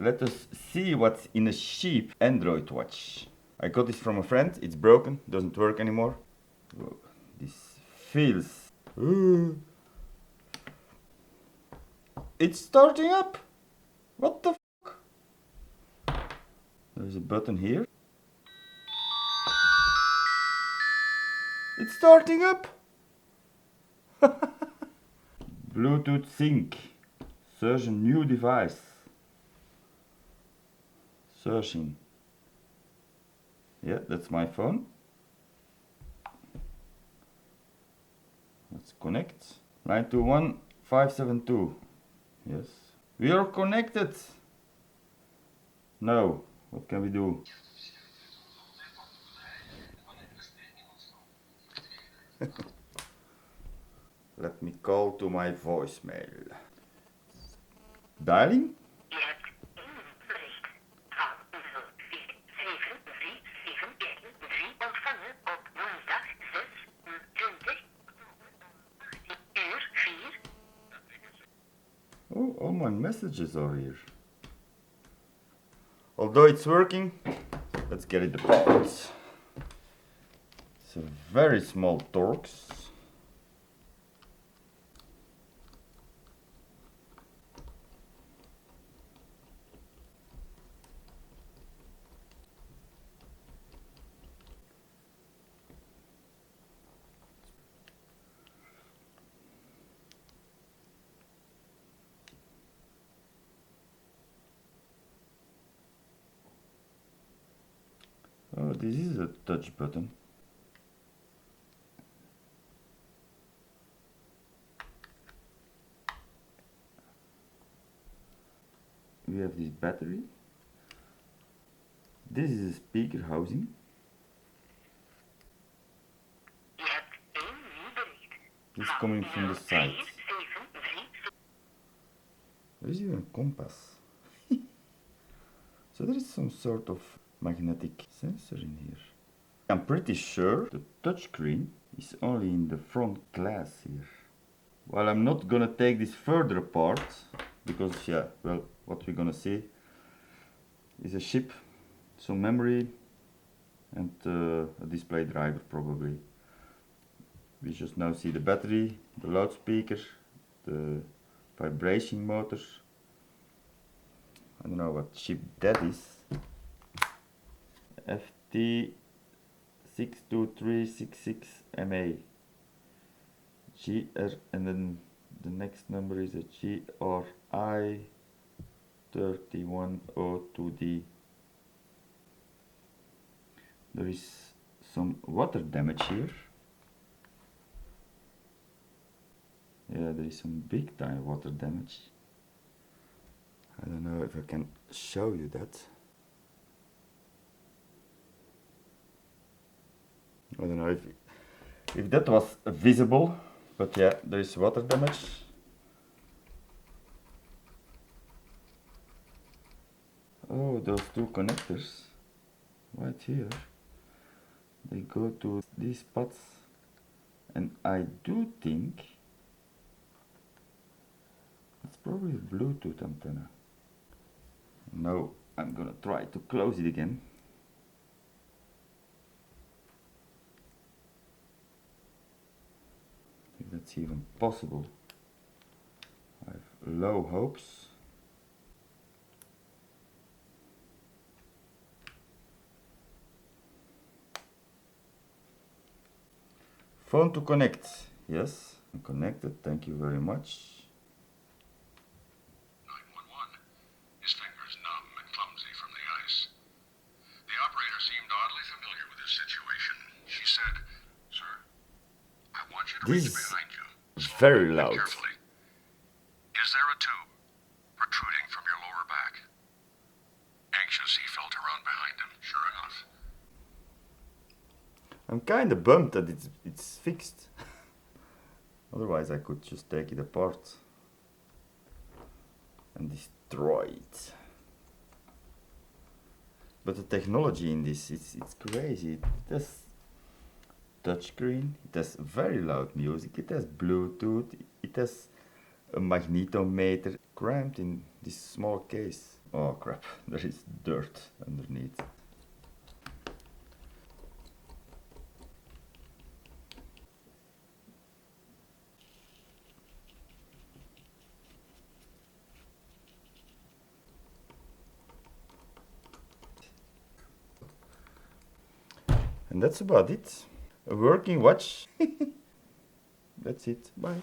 let us see what's in a cheap Android watch. I got this from a friend, it's broken, doesn't work anymore. Whoa, this feels... It's starting up! What the fuck? There's a button here. It's starting up! Bluetooth sync. Search a new device. Searching. Yeah, that's my phone. Let's connect. 921-572. Yes. We are connected. Now, what can we do? Let me call to my voicemail. Dialing? Oh, all my messages are here. Although it's working, let's get it apart. It's a very small Torx. Oh, this is a touch button. We have this battery. This is a speaker housing. This is coming from the side. There is even a compass. So there is some sort of magnetic sensor in here. I'm pretty sure the touchscreen is only in the front glass here. Well, I'm not gonna take this further apart because, yeah, well, what we're gonna see is a chip, some memory, and a display driver probably. We just now see the battery, the loudspeaker, the vibration motors. I don't know what chip that is. FT62366MA GR, and then the next number is a GRI3102D. There is some water damage here. Yeah, there is some big time water damage. I don't know if I can show you that. I don't know if that was visible, but yeah, there is water damage. Oh, those two connectors right here, they go to these spots, and I do think it's probably a Bluetooth antenna. Now I'm gonna try to close it again. If that's even possible. I have low hopes. Phone to connect. Yes, I'm connected. Thank you very much. This is very loud. Is there a tube protruding from your lower back? Anxious, he felt around behind him, sure enough. I'm kind of bummed that it's fixed. Otherwise I could just take it apart and destroy it. But the technology in this, it's crazy. It has touchscreen, it has very loud music, it has Bluetooth, it has a magnetometer crammed in this small case. Oh crap, there is dirt underneath. And that's about it. A working watch. That's it. Bye.